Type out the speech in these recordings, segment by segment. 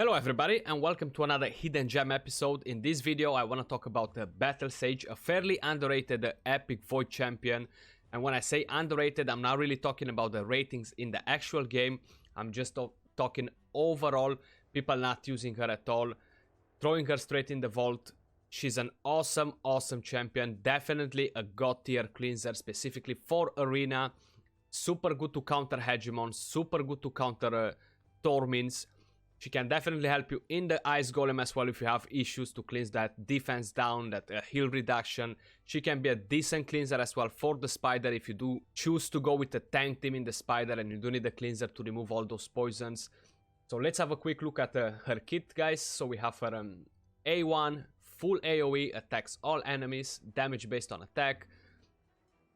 Hello everybody and welcome to another Hidden Gem episode. In this video I want to talk about the Battlesage, a fairly underrated epic void champion. And when I say underrated, I'm not really talking about the ratings in the actual game. I'm just talking overall, people not using her at all, throwing her straight in the vault. She's an awesome champion, definitely a god tier cleanser specifically for arena. Super good to counter hegemons, super good to counter Tormins. She can definitely help you in the Ice Golem as well if you have issues to cleanse that defense down, that heal reduction. She can be a decent cleanser as well for the Spider if you do choose to go with a tank team in the Spider and you do need a cleanser to remove all those poisons. So let's have a quick look at her kit, guys. So we have her A1, full AoE, attacks all enemies, damage based on attack.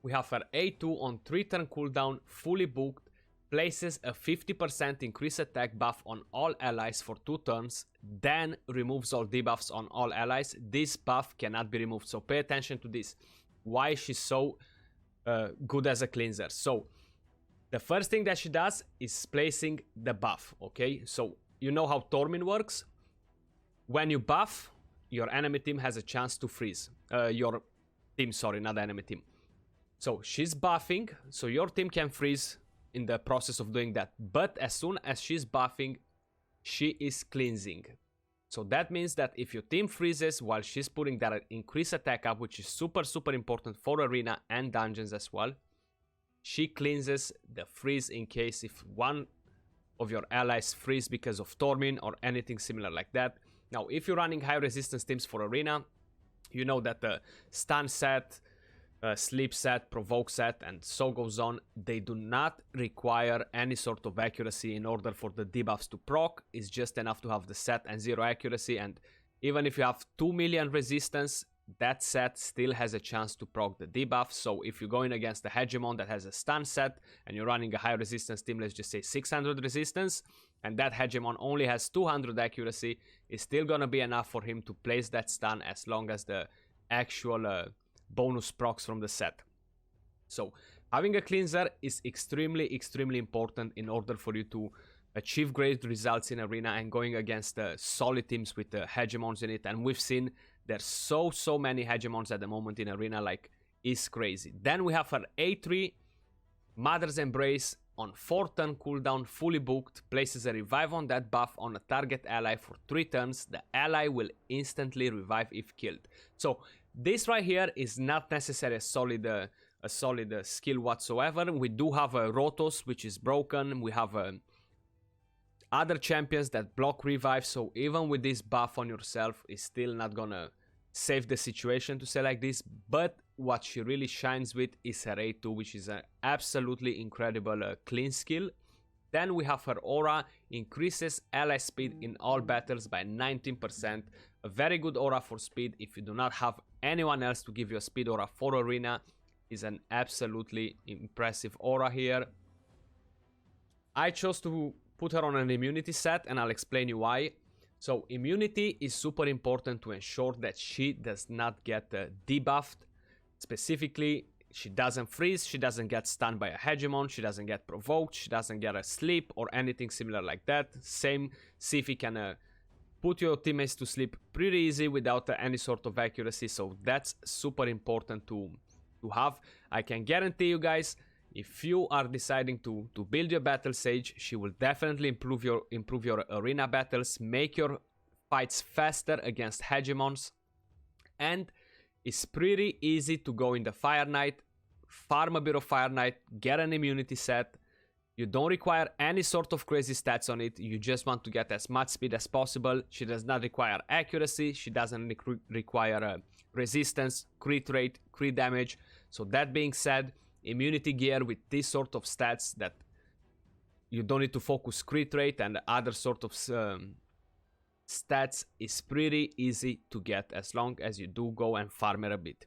We have her A2 on 3-turn cooldown, fully booked. Places a 50% increase attack buff on all allies for 2 turns, then removes all debuffs on all allies. This buff cannot be removed, so pay attention to this. Why she's so good as a cleanser. So, the first thing that she does is placing the buff, okay? So, you know how Tormin works? When you buff, your enemy team has a chance to freeze. Your team, sorry, not the enemy team. So, she's buffing, so your team can freeze in the process of doing that, but as soon as she's buffing, she is cleansing. So that means that if your team freezes while she's putting that increase attack up, which is super important for arena and dungeons as well, she cleanses the freeze in case if one of your allies freeze because of Tormin or anything similar like that. Now if you're running high resistance teams for arena, you know that the stun set, sleep set, provoke set, and so goes on, they do not require any sort of accuracy in order for the debuffs to proc. It's just enough to have the set and 0 accuracy, and even if you have 2 million resistance, that set still has a chance to proc the debuff. So if you're going against a hegemon that has a stun set and you're running a high resistance team, let's just say 600 resistance, and that hegemon only has 200 accuracy, it's still gonna be enough for him to place that stun as long as the actual bonus procs from the set. So having a cleanser is extremely important in order for you to achieve great results in arena and going against solid teams with hegemons in it. And we've seen there's so many hegemons at the moment in arena, like, is crazy. Then we have her A3, Mother's Embrace on 4-turn cooldown, fully booked, places a revive on that buff on a target ally for 3 turns. The ally will instantly revive if killed. So this right here is not necessarily a solid skill whatsoever. We do have Rotos, which is broken. We have other champions that block revive. So even with this buff on yourself, it's still not gonna save the situation, to say like this. But what she really shines with is her A2, which is an absolutely incredible clean skill. Then we have her aura, increases ally speed in all battles by 19%. A very good aura for speed. If you do not have anyone else to give you a speed aura for arena, is an absolutely impressive aura here. I chose to put her on an immunity set and I'll explain you why. So immunity is super important to ensure that she does not get debuffed. Specifically, she doesn't freeze, she doesn't get stunned by a hegemon, she doesn't get provoked, she doesn't get a sleep or anything similar like that. Same, Siphi can put your teammates to sleep pretty easy without any sort of accuracy, so that's super important to have. I can guarantee you guys, if you are deciding to build your Battlesage, she will definitely improve your arena battles, make your fights faster against hegemons, and it's pretty easy to go in the Fire Knight, farm a bit of Fire Knight, get an immunity set. You don't require any sort of crazy stats on it, you just want to get as much speed as possible. She does not require accuracy, she doesn't require resistance, crit rate, crit damage. So that being said, immunity gear with this sort of stats that you don't need to focus crit rate and other sort of stats is pretty easy to get as long as you do go and farm her a bit.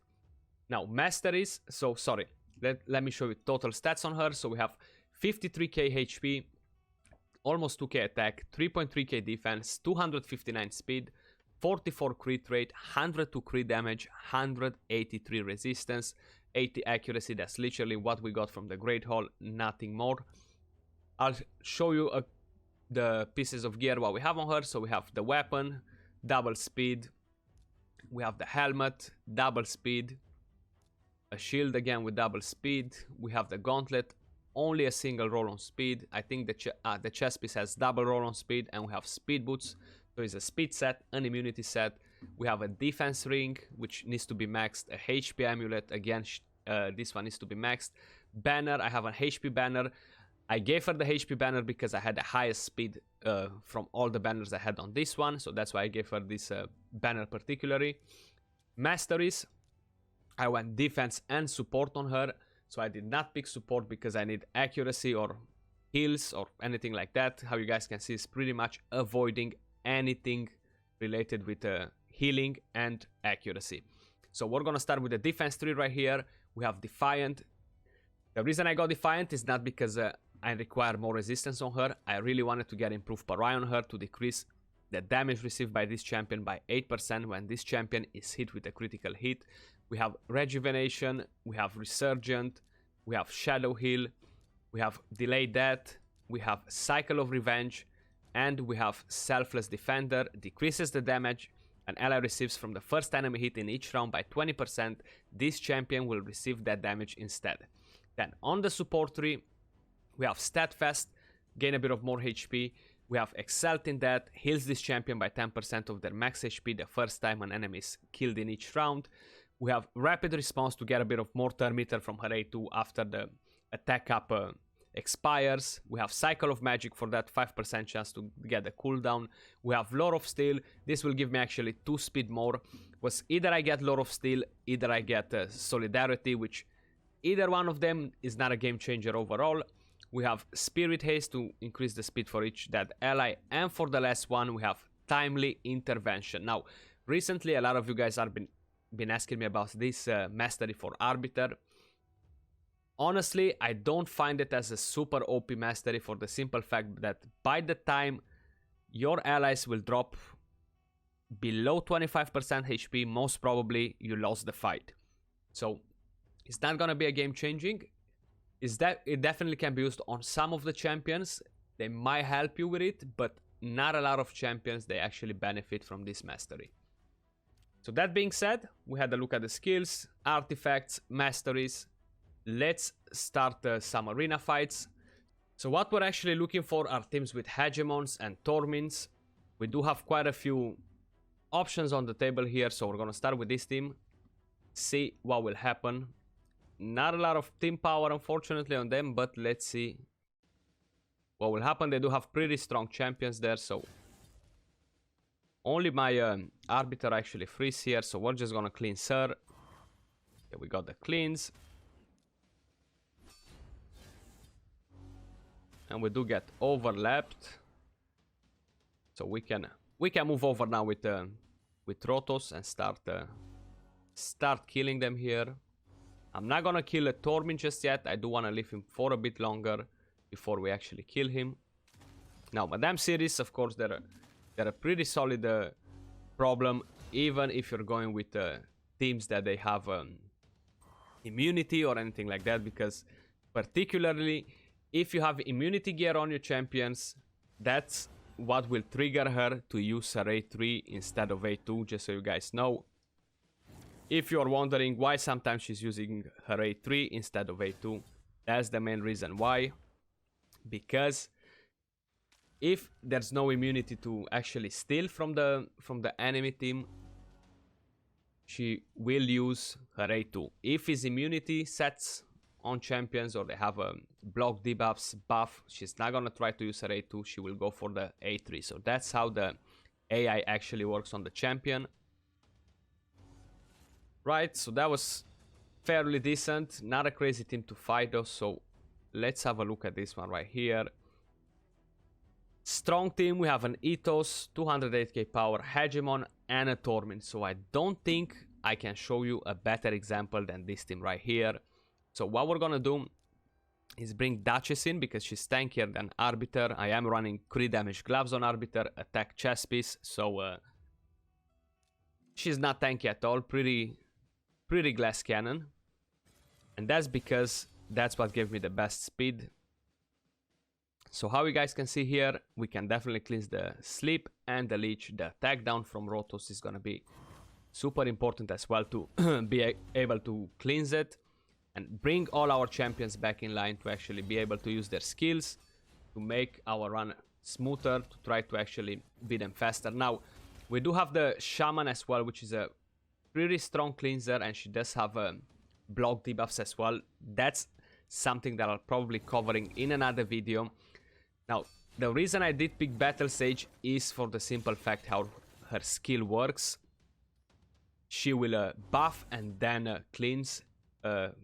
Now masteries, so sorry, let me show you total stats on her. So we have 53k HP, almost 2k attack, 3.3k defense, 259 speed, 44 crit rate, 102 crit damage, 183 resistance, 80 accuracy. That's literally what we got from the Great Hall, nothing more. I'll show you a the pieces of gear what we have on her. So we have the weapon, double speed. We have the helmet, double speed. A shield again with double speed. We have the gauntlet, only a single roll on speed. I think the chest piece has double roll on speed, and we have speed boots. So it's a speed set, an immunity set. We have a defense ring, which needs to be maxed. A HP amulet, again, this one needs to be maxed. Banner, I have an HP banner. I gave her the HP banner because I had the highest speed from all the banners I had on this one. So that's why I gave her this banner particularly. Masteries, I went defense and support on her. So I did not pick support because I need accuracy or heals or anything like that. How you guys can see is pretty much avoiding anything related with healing and accuracy. So we're gonna start with the defense tree right here. We have Defiant. The reason I got Defiant is not because I require more resistance on her. I really wanted to get improved pariah on her to decrease the damage received by this champion by 8% when this champion is hit with a critical hit. We have Rejuvenation, we have Resurgent, we have Shadow Heal, we have Delayed Death, we have Cycle of Revenge, and we have Selfless Defender. Decreases the damage an ally receives from the first enemy hit in each round by 20%. This champion will receive that damage instead. Then on the support tree, we have Steadfast, gain a bit of more HP. We have Excelled in Death, heals this champion by 10% of their max HP the first time an enemy is killed in each round. We have Rapid Response to get a bit of more turn meter from her A2 after the attack up expires. We have Cycle of Magic for that 5% chance to get the cooldown. We have Lore of Steel. This will give me actually 2 speed more. Was either I get Lore of Steel, either I get Solidarity, which either one of them is not a game changer overall. We have Spirit Haste to increase the speed for each dead ally. And for the last one, we have Timely Intervention. Now, recently a lot of you guys have been asking me about this mastery for Arbiter. Honestly, I don't find it as a super OP mastery for the simple fact that by the time your allies will drop below 25% HP, most probably you lost the fight. So it's not gonna be a game changing. It definitely can be used on some of the champions. They might help you with it, but not a lot of champions they actually benefit from this mastery. So that being said, we had a look at the skills, artifacts, masteries. Let's start some arena fights. So what we're actually looking for are teams with Hegemons and Tormins. We do have quite a few options on the table here, so we're gonna start with this team. See what will happen. Not a lot of team power, unfortunately, on them, but let's see what will happen. They do have pretty strong champions there, so only my Arbiter actually frees here, so we're just gonna cleanse her. Okay, we got the cleanse. And we do get overlapped. So we can move over now with Rotos and start killing them here. I'm not gonna kill a Tormin just yet. I do wanna leave him for a bit longer before we actually kill him. Now, Madame series, of course, they're a pretty solid problem, even if you're going with teams that they have immunity or anything like that, because particularly if you have immunity gear on your champions, that's what will trigger her to use her A3 instead of A2, just so you guys know. If you're wondering why sometimes she's using her A3 instead of A2, that's the main reason why. Because if there's no immunity to actually steal from the enemy team, she will use her A2. If his immunity sets on champions or they have a block debuffs buff, she's not gonna try to use her A2, she will go for the A3. So that's how the AI actually works on the champion. Right, so that was fairly decent. Not a crazy team to fight though, so let's have a look at this one right here. Strong team, we have an Ethos, 208k power, Hegemon, and a Tormin. So I don't think I can show you a better example than this team right here. So what we're gonna do is bring Duchess in because she's tankier than Arbiter. I am running crit damage gloves on Arbiter, attack chest piece, so she's not tanky at all. Pretty glass cannon, and that's because that's what gave me the best speed. So how you guys can see here, we can definitely cleanse the sleep and the leech. The attack down from Rotos is gonna be super important as well to be able to cleanse it and bring all our champions back in line to actually be able to use their skills to make our run smoother, to try to actually beat them faster. Now, we do have the Shaman as well, which is a pretty strong cleanser, and she does have block debuffs as well. That's something that I'll probably covering in another video. Now, the reason I did pick Battlesage is for the simple fact how her skill works. She will buff and then cleanse,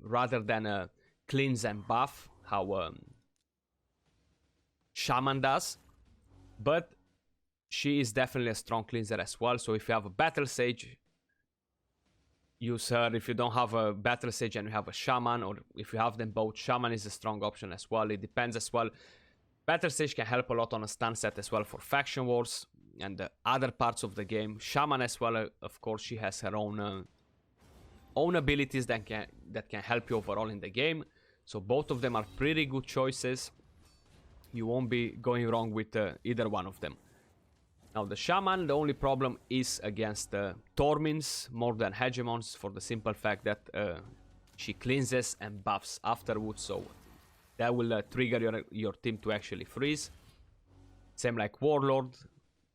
rather than cleanse and buff, how Shaman does. But she is definitely a strong cleanser as well. So if you have a Battlesage, use her. If you don't have a Battlesage and you have a Shaman, or if you have them both, Shaman is a strong option as well. It depends as well. Battlesage can help a lot on a stun set as well for faction wars and other parts of the game. Shaman as well, of course, she has her own abilities that can help you overall in the game. So both of them are pretty good choices. You won't be going wrong with either one of them. Now the Shaman, the only problem is against Tormins more than Hegemons, for the simple fact that she cleanses and buffs afterwards, so that will trigger your team to actually freeze. Same like Warlord,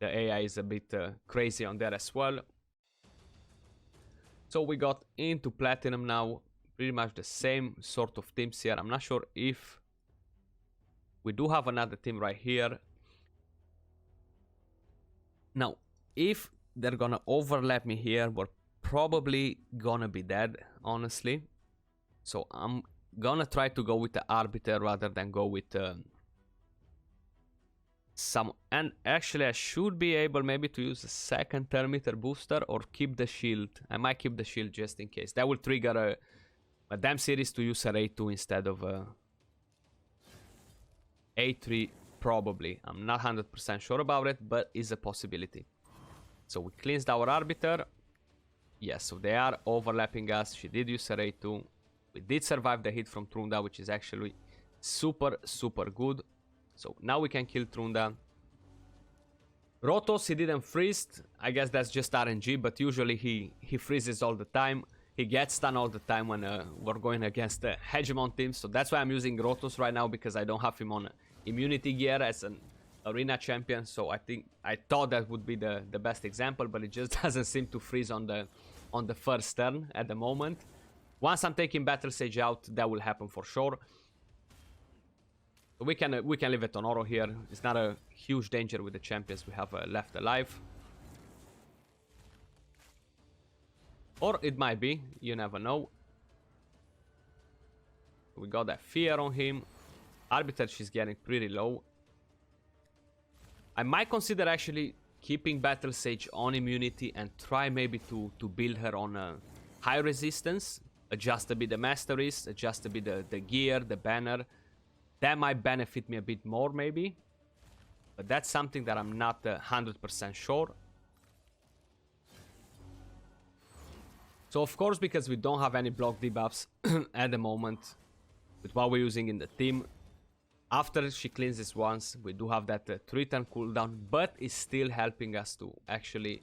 the AI is a bit crazy on that as well. So we got into Platinum now, pretty much the same sort of teams here. I'm not sure if we do have another team right here. Now, if they're gonna overlap me here, we're probably gonna be dead, honestly. So I'm gonna try to go with the Arbiter rather than go with some... And actually I should be able maybe to use a second Thermometer booster or keep the shield. I might keep the shield just in case. That will trigger a damn series to use a A2 instead of A3 probably. I'm not 100% sure about it, but it's a possibility. So we cleansed our Arbiter. Yes, so they are overlapping us. She did use her A2. We did survive the hit from Trunda, which is actually super good. So now we can kill Trunda. Rotos, he didn't freeze. I guess that's just RNG, but usually he freezes all the time. He gets stunned all the time when we're going against the Hegemon team. So that's why I'm using Rotos right now, because I don't have him on immunity gear as an arena champion. So I thought that would be the best example, but it just doesn't seem to freeze on the first turn at the moment. Once I'm taking Battlesage out, that will happen for sure. We can leave it on Oro here. It's not a huge danger with the champions we have left alive. Or it might be, you never know. We got that fear on him. Arbiter, she's getting pretty low. I might consider actually keeping Battlesage on immunity and try maybe to build her on a high resistance. Adjust a bit the masteries, adjust a bit the gear, the banner. That might benefit me a bit more maybe. But that's something that I'm not 100% sure. So of course, because we don't have any block debuffs at the moment with what we're using in the team, after she cleanses once, we do have that 3-turn cooldown, but it's still helping us to actually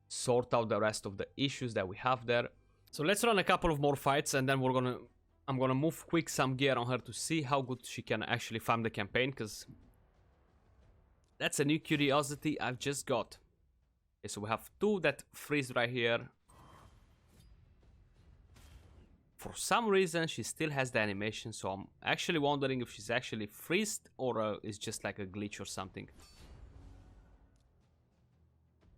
sort out the rest of the issues that we have there. So let's run a couple of more fights, and then I'm gonna move quick some gear on her to see how good she can actually farm the campaign, because that's a new curiosity I've just got. Okay, so we have 2 that freeze right here. For some reason, she still has the animation, so I'm actually wondering if she's actually freezed or it's just like a glitch or something.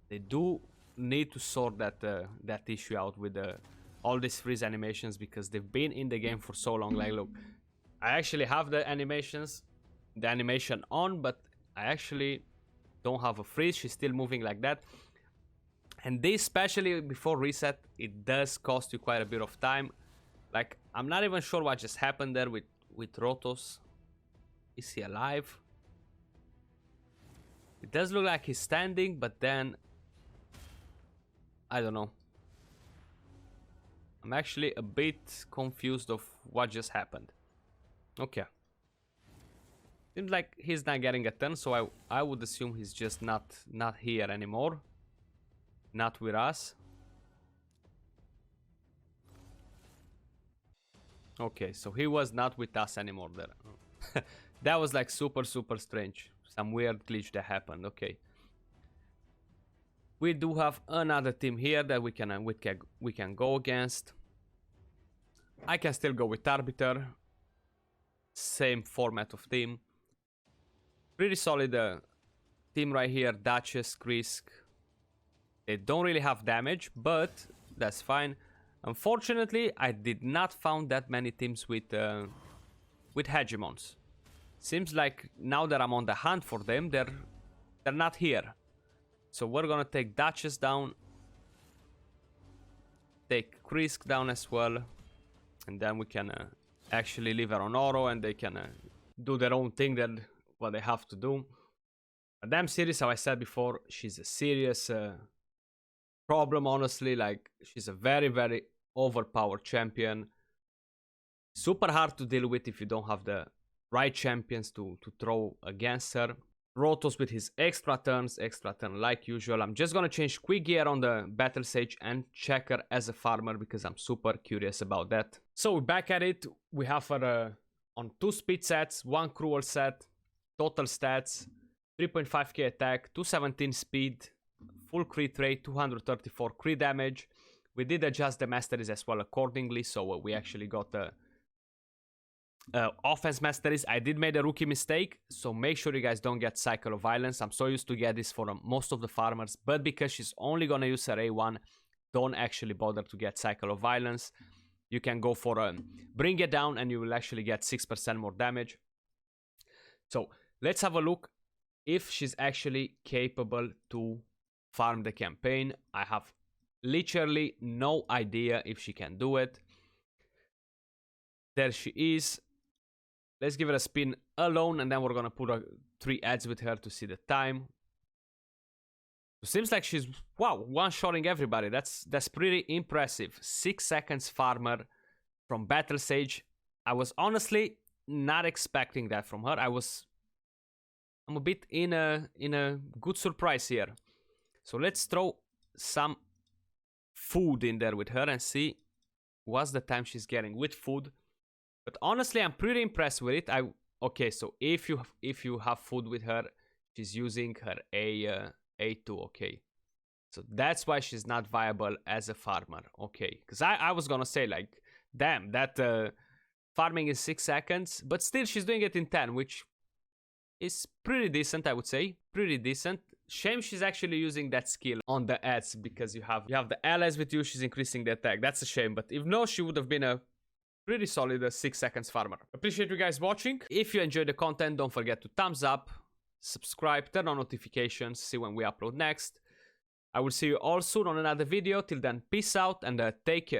They do need to sort that issue out with all these freeze animations, because they've been in the game for so long. Like, look, I actually have the animation on, but I actually don't have a freeze. She's still moving like that. And this, especially before reset, it does cost you quite a bit of time. Like, I'm not even sure what just happened there with Rotos. Is he alive? It does look like he's standing, but then I don't know. I'm actually a bit confused of what just happened. Okay. Seems like he's not getting a turn, so I would assume he's just not here anymore. Not with us. Okay, so he was not with us anymore there. That was like super strange. Some weird glitch that happened. Okay. We do have another team here that we can go against. I can still go with Arbiter. Same format of team. Pretty solid team right here. Duchess, Krisk. They don't really have damage, but that's fine. Unfortunately, I did not found that many teams with hegemons. Seems like now that I'm on the hunt for them, they're not here. So we're gonna take Duchess down, take Krisk down as well, and then we can actually leave her on auto, and they can do their own thing, that what they have to do. But damn series, how I said before, she's a serious problem, honestly. Like, she's a very overpowered champion. Super hard to deal with if you don't have the right champions to throw against her. Rotos with his extra turn like usual. I'm just gonna change quick gear on the Battlesage and check her as a farmer because I'm super curious about that. So we're back at it. We have her on 2 speed sets, 1 cruel set, total stats, 3.5k attack, 217 speed, full crit rate, 234 crit damage. We did adjust the masteries as well accordingly, so we actually got the offense masteries. I did make a rookie mistake, so make sure you guys don't get Cycle of Violence. I'm so used to get this for most of the farmers, but because she's only gonna use her A1, don't actually bother to get Cycle of Violence. You can go for Bring It Down, and you will actually get 6% more damage. So let's have a look if she's actually capable to farm the campaign. I have literally no idea if she can do it. There she is. Let's give it a spin alone, and then we're gonna put 3 ads with her to see the time. It seems like she's, wow, one-shotting everybody. That's pretty impressive. 6 seconds farmer from Battlesage. I was honestly not expecting that from her. I'm a bit in a good surprise here. So let's throw some food in there with her and see what's the time she's getting with food. But honestly, I'm pretty impressed with it. Okay, so if you have food with her, she's using her A2. Okay, so that's why she's not viable as a farmer. Okay, because I was gonna say, like, damn, that farming is 6 seconds, but still she's doing it in 10, which is pretty decent, I would say. Pretty decent. Shame she's actually using that skill on the ads, because you have the allies with you. She's increasing the attack. That's a shame. But if no, she would have been a pretty solid 6 seconds farmer. Appreciate you guys watching. If you enjoyed the content, don't forget to thumbs up, subscribe, turn on notifications, see when we upload next. I will see you all soon on another video. Till then, peace out and take care.